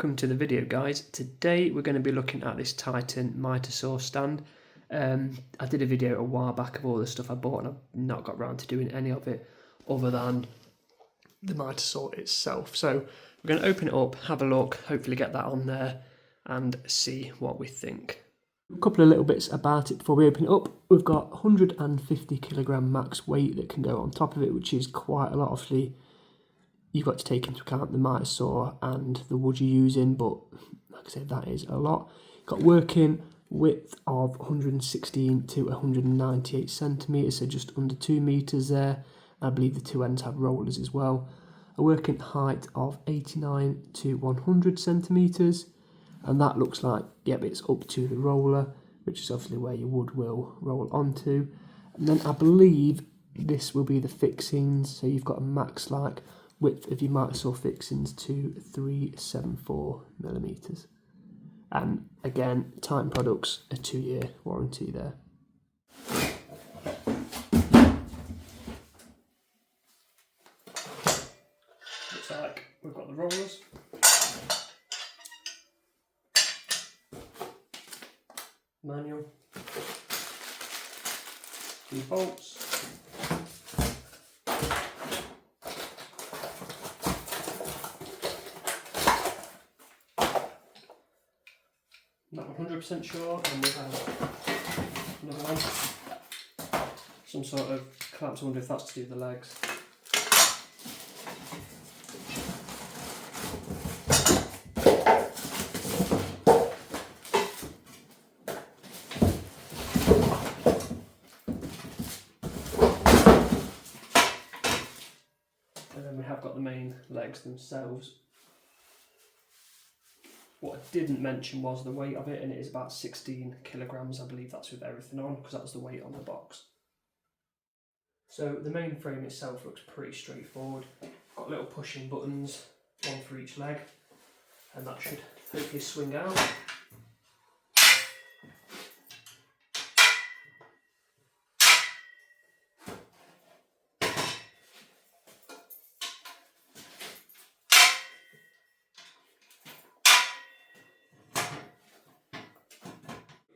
Welcome to the video, guys. Today we're going to be looking at this Titan Mitre saw stand. I did a video a while back of all the stuff I bought and I've not got around to doing any of it other than the Mitre saw itself. So we're going to open it up, have a look, hopefully get that on there and see what we think. A couple of little bits about it before we open it up. We've got 150 kilogram max weight that can go on top of it, which is quite a lot. Obviously, you've got to take into account the mitre saw and the wood you're using, but like I said, that is a lot. You've got working width of 116 to 198 centimetres, so just under 2 metres there. I believe the two ends have rollers as well. A working height of 89 to 100 centimetres, and that looks like, yep, it's up to the roller, which is obviously where your wood will roll onto. And then I believe this will be the fixings, so you've got a max like width of your mitre saw fixings to 374 millimetres. And again, Titan products, a 2-year warranty there. Looks like we've got the rollers. Manual. 2 bolts. Not 100% sure, and we have another one. Some sort of clamps. I wonder if that's to do with the legs. And then we have got the main legs themselves. What I didn't mention was the weight of it, and it is about 16 kilograms. I believe that's with everything on, because that was the weight on the box. So the main frame itself looks pretty straightforward. Got little pushing buttons, one for each leg, and that should hopefully swing out.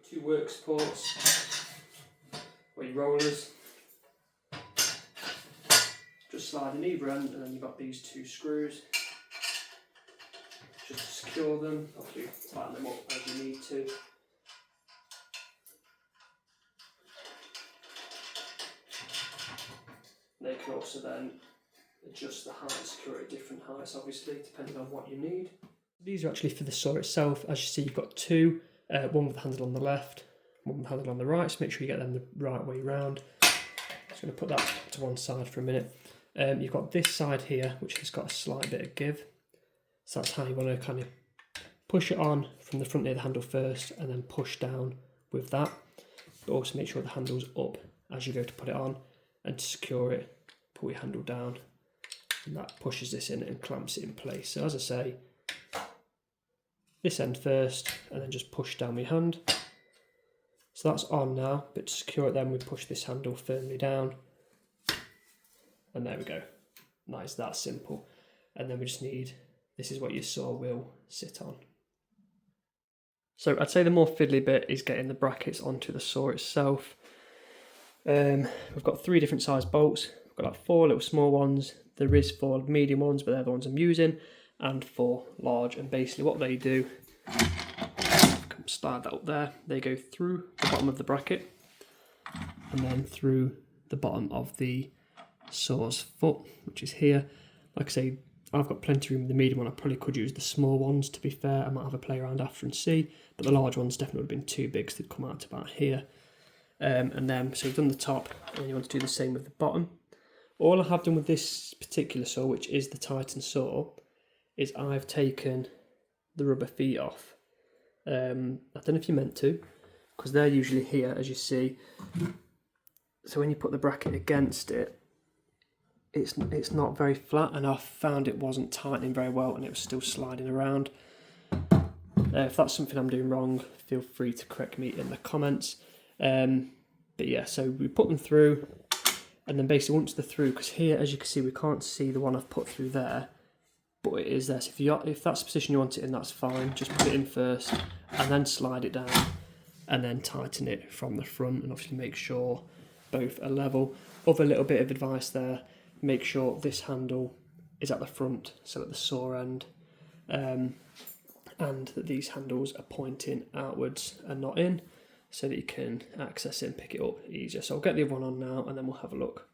Two work supports, or your rollers, just slide in either end, and then you've got these 2 screws just to secure them. Obviously tighten them up as you need to. They can also then adjust the height, secure at different heights, obviously depending on what you need. These are actually for the saw itself. As you see, you've got 2. One with the handle on the left, one with the handle on the right, so make sure you get them the right way round. Just going to put that to one side for a minute. You've got this side here, which has got a slight bit of give. So that's how you want to kind of push it on from the front near the handle first, and then push down with that. But also make sure the handle's up as you go to put it on, and to secure it, pull your handle down, and that pushes this in and clamps it in place. So as I say, this end first, and then just push down with your hand. So that's on now, but to secure it then we push this handle firmly down, and there we go. That is that simple. And then we just need, this is what your saw will sit on. So I'd say the more fiddly bit is getting the brackets onto the saw itself. We've got 3 different size bolts. We've got like 4 little small ones. There is 4 medium ones, but they're the ones I'm using, and 4 large. And basically what they do, slide that up there, they go through the bottom of the bracket and then through the bottom of the saw's foot, which is here. Like I say, I've got plenty of room with the medium one. I probably could use the small ones, to be fair. I might have a play around after and see, but the large ones definitely would have been too big, so they'd come out to about here. And then, so we've done the top, and you want to do the same with the bottom. All I have done with this particular saw, which is the Titan saw, is I've taken the rubber feet off. I don't know if you're meant to, because they're usually here, as you see. So when you put the bracket against it, it's not very flat, and I found it wasn't tightening very well, and it was still sliding around. If that's something I'm doing wrong, feel free to correct me in the comments. But yeah, so we put them through, and then basically once they're through, because here, as you can see, we can't see the one I've put through there, but it is there. So if that's the position you want it in, that's fine. Just put it in first and then slide it down and then tighten it from the front, and obviously make sure both are level. Other little bit of advice there, make sure this handle is at the front, so at the saw end, and that these handles are pointing outwards and not in, so that you can access it and pick it up easier. So I'll get the other one on now and then we'll have a look.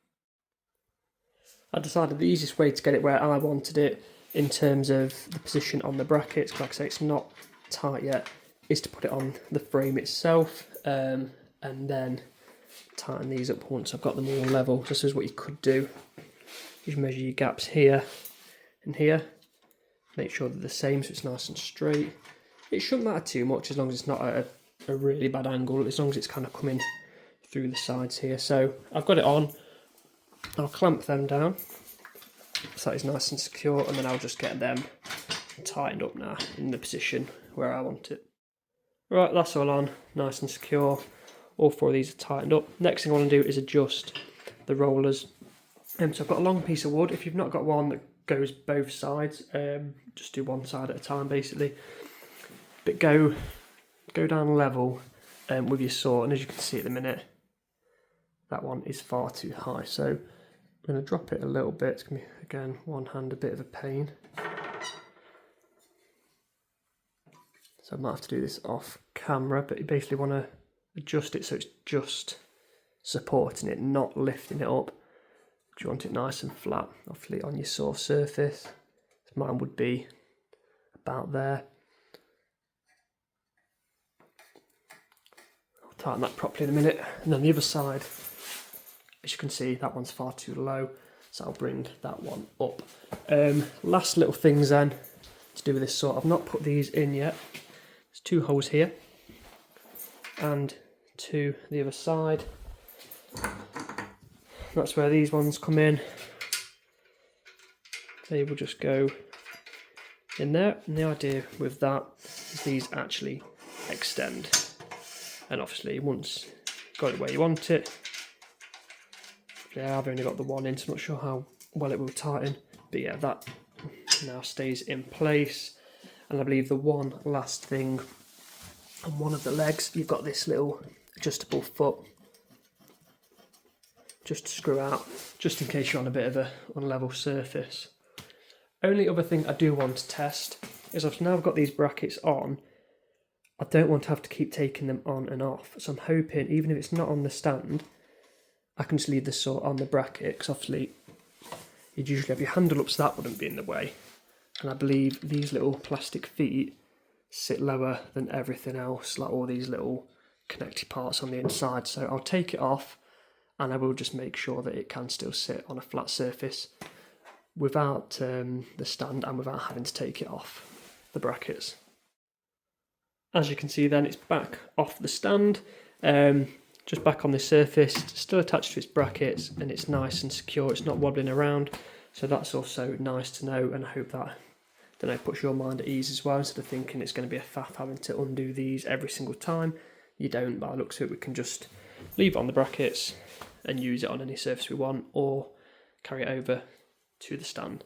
I decided the easiest way to get it where I wanted it in terms of the position on the brackets, because like I say it's not tight yet, is to put it on the frame itself, and then tighten these up once I've got them all level. This is what you could do. You measure your gaps here and here, make sure they're the same so it's nice and straight. It shouldn't matter too much as long as it's not at a really bad angle, as long as it's kind of coming through the sides here. So I've got it on, I'll clamp them down so that is nice and secure, and then I'll just get them tightened up now in the position where I want it. Right, that's all on, nice and secure. All four of these are tightened up. Next thing I want to do is adjust the rollers. So I've got a long piece of wood. If you've not got one that goes both sides, just do one side at a time basically. But go down level with your saw, and as you can see at the minute, that one is far too high. So I'm going to drop it a little bit. It's going to be, again, one hand a bit of a pain. So I might have to do this off camera, but you basically want to adjust it so it's just supporting it, not lifting it up. You want it nice and flat, obviously on your saw surface. Mine would be about there. I'll tighten that properly in a minute. And then the other side, as you can see, that one's far too low, so I'll bring that one up. Last little things then to do with this saw. I've not put these in yet. There's two holes here and to the other side. That's where these ones come in. They will just go in there, and the idea with that is these actually extend, and obviously once you've got it where you want it, yeah, I've only got the one in, so I'm not sure how well it will tighten, but yeah, that now stays in place. And I believe the one last thing, on one of the legs you've got this little adjustable foot just to screw out, just in case you're on a bit of a unlevel surface. Only other thing I do want to test is I've now got these brackets on, I don't want to have to keep taking them on and off, so I'm hoping even if it's not on the stand, I can just leave the saw on the bracket, because obviously you'd usually have your handle up so that wouldn't be in the way, and I believe these little plastic feet sit lower than everything else, like all these little connected parts on the inside, so I'll take it off and I will just make sure that it can still sit on a flat surface without the stand and without having to take it off the brackets. As you can see then, it's back off the stand, just back on the surface, still attached to its brackets, and it's nice and secure, it's not wobbling around, so that's also nice to know, and I hope that, I don't know, puts your mind at ease as well, instead of thinking it's going to be a faff having to undo these every single time. You don't, by the looks of it, we can just leave it on the brackets and use it on any surface we want, or carry it over to the stand.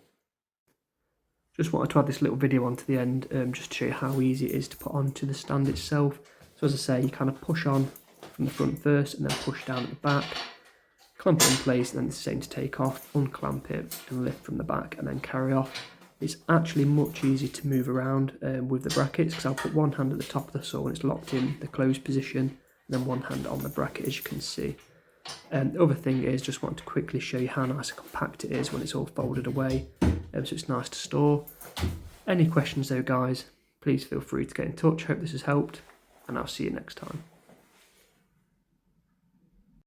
Just wanted to add this little video onto the end, just to show you how easy it is to put onto the stand itself. So as I say, you kind of push on from the front first and then push down at the back, clamp it in place, and then it's the same to take off, unclamp it and lift from the back and then carry off. It's actually much easier to move around with the brackets, because I'll put one hand at the top of the saw when it's locked in the closed position, and then one hand on the bracket, as you can see. The other thing is, just want to quickly show you how nice and compact it is when it's all folded away, so it's nice to store. Any questions though guys, please feel free to get in touch. Hope this has helped, and I'll see you next time.